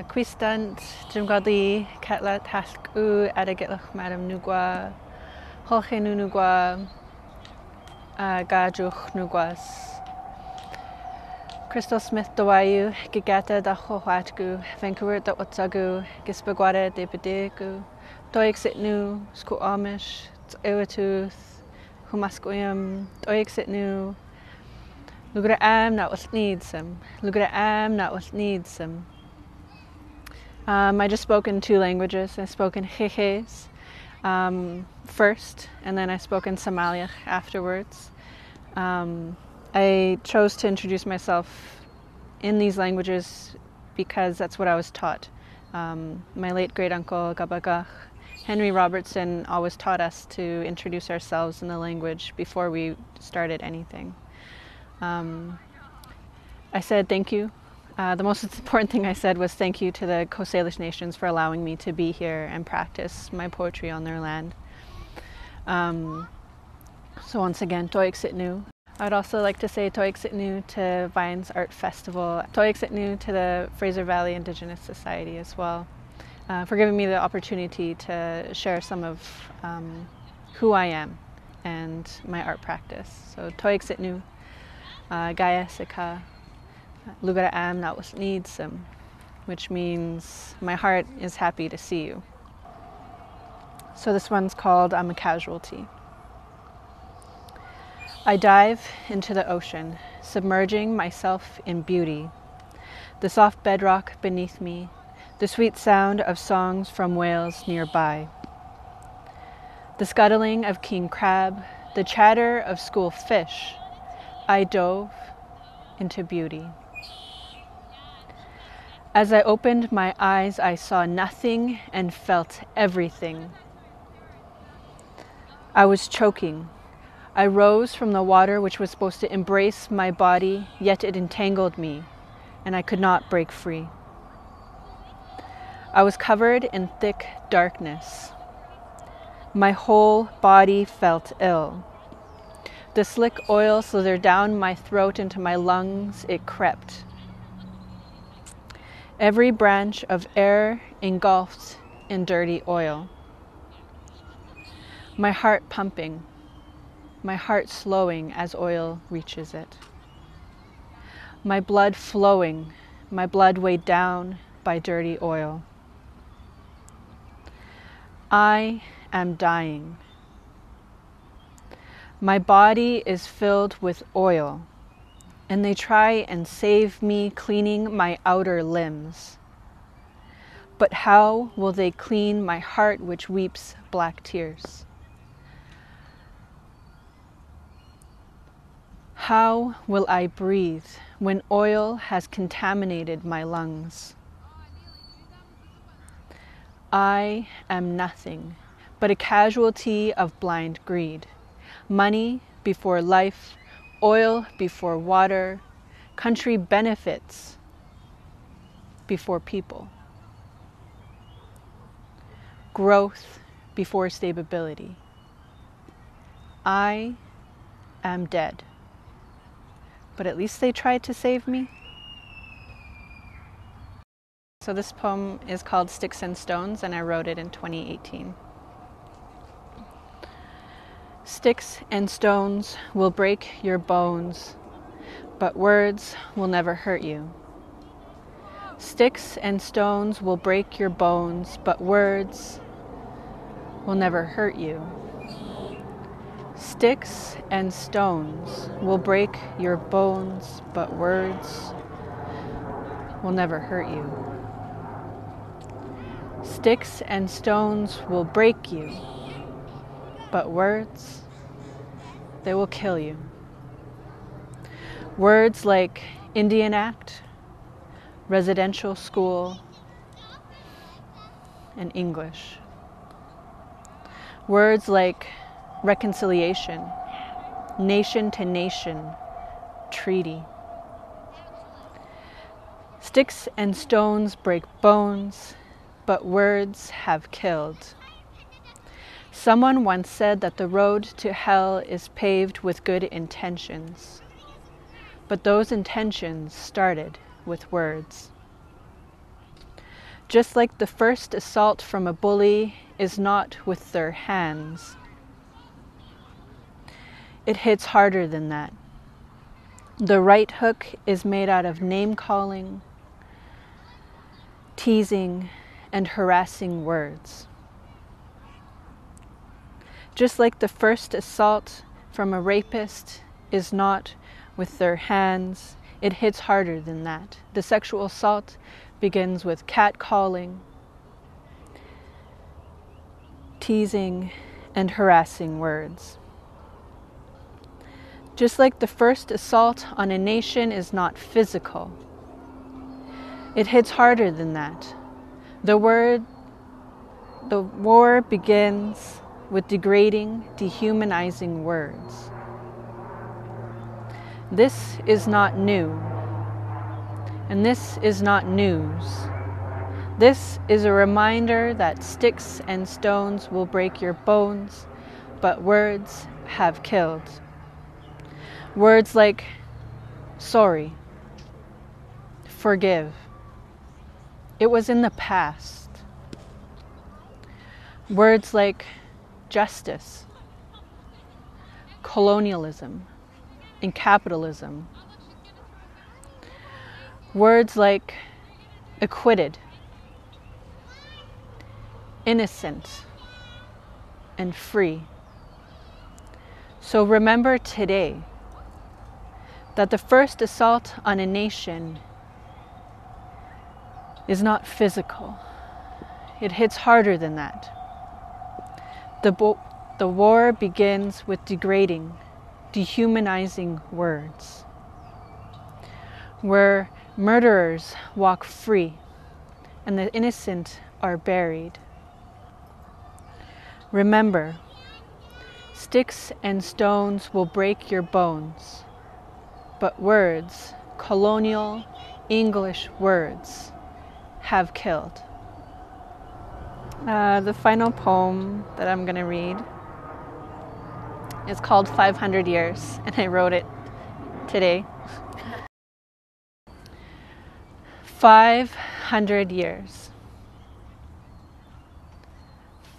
Quistant, Jim Godley, Ketla Tasku, Adagitlach, Madam Nugwa, Holchenu Nugwa, Gajuch Nugwas. Crystal Smith Dawayu, Gigata da Hohatgu, Vancouver da Otsagu, Gispagwada de Bedegu, Doixitnu, Sku Amish, Ewatuth, Humascoyam, Doixitnu, Lugra am not what needs him. Lugra am not what needs him. I just spoke in 2 languages. I spoke in Jejes first, and then I spoke in Somaliach afterwards. I chose to introduce myself in these languages because that's what I was taught. My late great-uncle Gabagach, Henry Robertson, always taught us to introduce ourselves in the language before we started anything. I said thank you. The most important thing I said was thank you to the Coast Salish Nations for allowing me to be here and practice my poetry on their land. So once again, Toik Sitnu. I'd also like to say Toik Sitnu to Vines Art Festival, Toik Sitnu to the Fraser Valley Indigenous Society as well, for giving me the opportunity to share some of who I am and my art practice. So Toik Sitnu, Gaya Sika, Lugara am not what needs him, which means my heart is happy to see you. So this one's called I'm a Casualty. I dive into the ocean, submerging myself in beauty. The soft bedrock beneath me, the sweet sound of songs from whales nearby. The scuttling of king crab, the chatter of school fish. I dove into beauty. As I opened my eyes, I saw nothing and felt everything. I was choking. I rose from the water which was supposed to embrace my body, yet it entangled me, and I could not break free. I was covered in thick darkness. My whole body felt ill. The slick oil slithered down my throat into my lungs. It crept. Every branch of air engulfed in dirty oil. My heart pumping, my heart slowing as oil reaches it. My blood flowing, my blood weighed down by dirty oil. I am dying. My body is filled with oil, and they try and save me cleaning my outer limbs. But how will they clean my heart which weeps black tears? How will I breathe when oil has contaminated my lungs? I am nothing but a casualty of blind greed. Money before life, oil before water, country benefits before people. Growth before stability. I am dead. But at least they tried to save me. So this poem is called Sticks and Stones, and I wrote it in 2018. Sticks and stones will break your bones, but words will never hurt you. Sticks and stones will break your bones, but words will never hurt you. Sticks and stones will break your bones, but words will never hurt you. Sticks and stones will break you, but words, they will kill you. Words like Indian Act, residential school, and English. Words like reconciliation, nation to nation, treaty. Sticks and stones break bones, but words have killed. Someone once said that the road to hell is paved with good intentions, but those intentions started with words. Just like the first assault from a bully is not with their hands, it hits harder than that. The right hook is made out of name-calling, teasing, and harassing words. Just like the first assault from a rapist is not with their hands, it hits harder than that. The sexual assault begins with catcalling, teasing, and harassing words. Just like the first assault on a nation is not physical, it hits harder than that. The war begins with degrading, dehumanizing words. This is not new, and this is not news. This is a reminder that sticks and stones will break your bones, but words have killed. Words like sorry, forgive. It was in the past. Words like justice, colonialism, and capitalism. Words like acquitted, innocent, and free. So remember today that the first assault on a nation is not physical. It hits harder than that. The war begins with degrading, dehumanizing words, where murderers walk free and the innocent are buried. Remember, sticks and stones will break your bones, but words, colonial English words, have killed. The final poem that I'm going to read is called 500 Years, and I wrote it today. 500 years.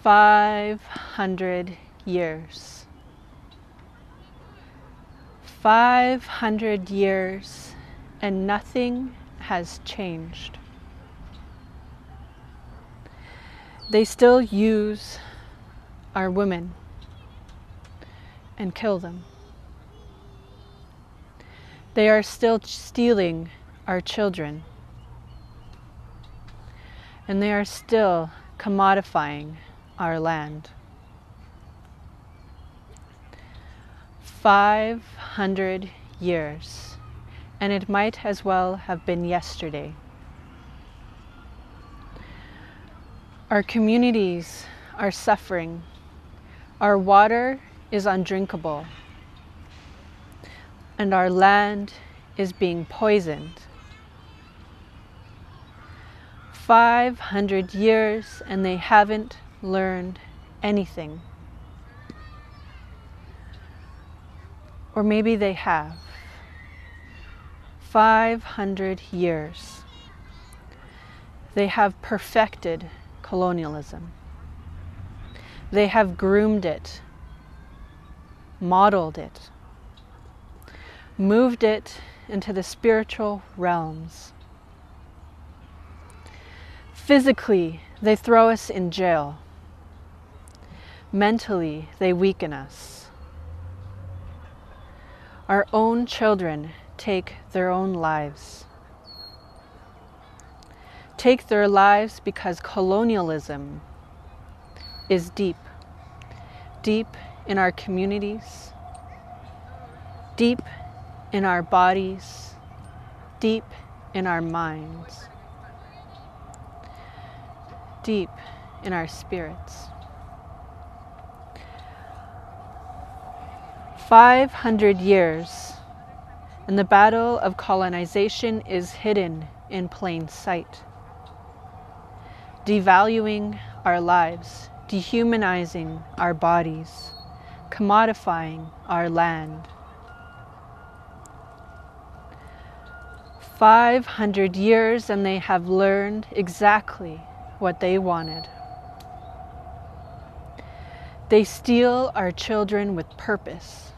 500 years. 500 years, and nothing has changed. They still use our women and kill them. They are still stealing our children. And they are still commodifying our land. 500 years, and it might as well have been yesterday. Our communities are suffering. Our water is undrinkable, and our land is being poisoned. 500 years, and they haven't learned anything. Or maybe they have. 500 years. They have perfected colonialism. They have groomed it, modeled it, moved it into the spiritual realms. Physically, they throw us in jail. Mentally, they weaken us. Our own children take their own lives. Take their lives because colonialism is deep. Deep in our communities, deep in our bodies, deep in our minds, deep in our spirits. 500 years, and the battle of colonization is hidden in plain sight, devaluing our lives, dehumanizing our bodies, commodifying our land. 500 years and they have learned exactly what they wanted. They steal our children with purpose.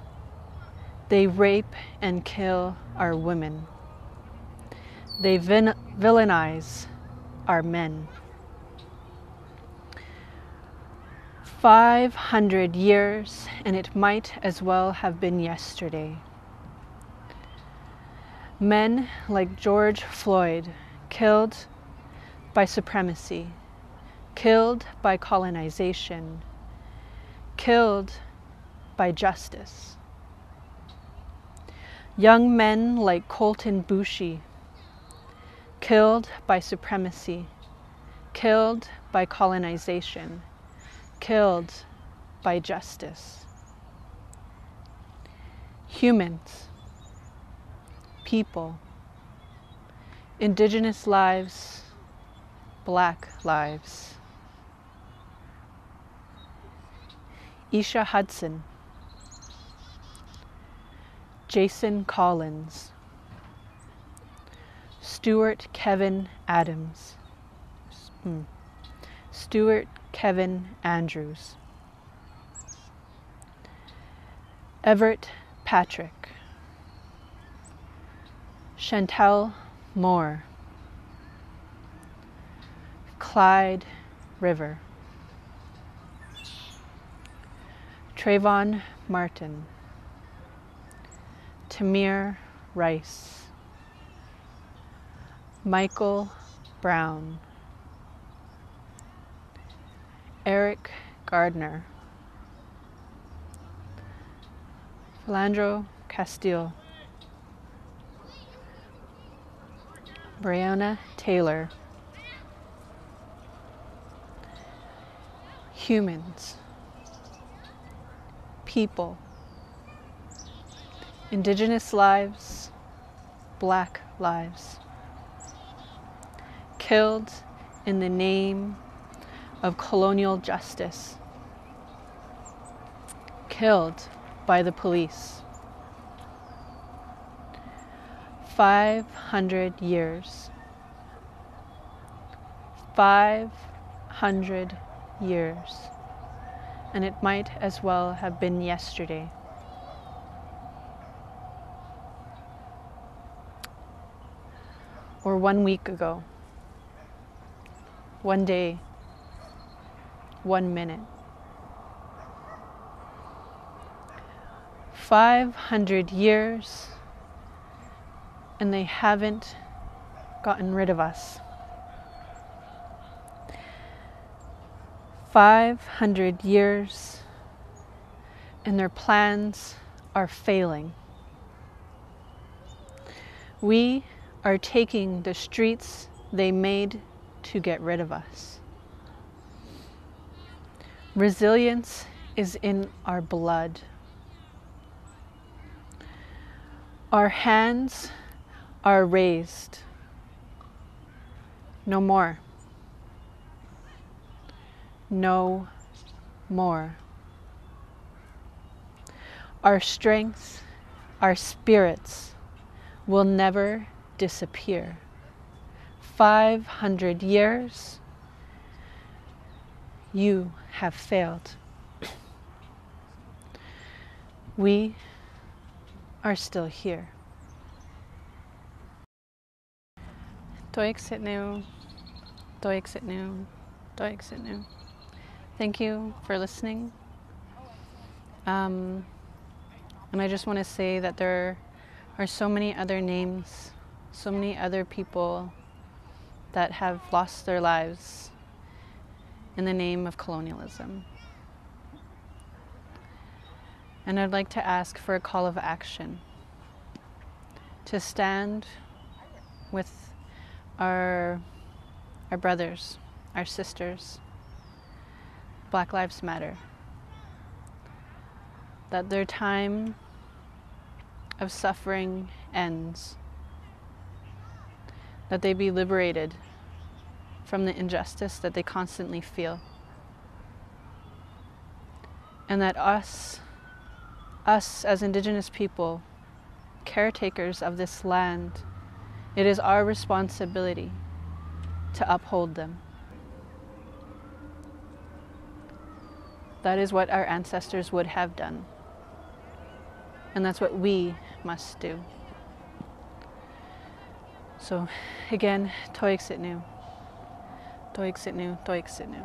They rape and kill our women. They villainize our men. 500 years, and it might as well have been yesterday. Men like George Floyd, killed by supremacy, killed by colonization, killed by justice. Young men like Colton Boushie, killed by supremacy, killed by colonization, killed by justice. Humans, people, Indigenous lives, Black lives. Isha Hudson, Jason Collins, Stuart Kevin Adams, Stuart Kevin Andrews, Everett Patrick, Chantel Moore, Clyde River, Trayvon Martin, Tamir Rice, Michael Brown, Eric Gardner, Philandro Castile, Breonna Taylor. Humans, people, Indigenous lives, Black lives, killed in the name of colonial justice, killed by the police. 500 years. 500 years. And it might as well have been yesterday. Or 1 week ago. 1 day. 1 minute. 500 years, and they haven't gotten rid of us. 500 years, and their plans are failing. We are taking the streets they made to get rid of us. Resilience is in our blood. Our hands are raised. No more. No more. Our strength, our spirits will never disappear. 500 years, you have failed. We are still here. Toik Sitnu, Toik Sitnu, Toik Sitnu. Thank you for listening. And I just want to say that there are so many other names, so many other people that have lost their lives in the name of colonialism. And I'd like to ask for a call of action to stand with our brothers, our sisters. Black Lives Matter. That their time of suffering ends. That they be liberated from the injustice that they constantly feel. And that us as Indigenous people, caretakers of this land, It is our responsibility to uphold them. That is what our ancestors would have done. And that's what we must do. So again, Toik Sitnu, Toik Sitnu, Toik Sitnu.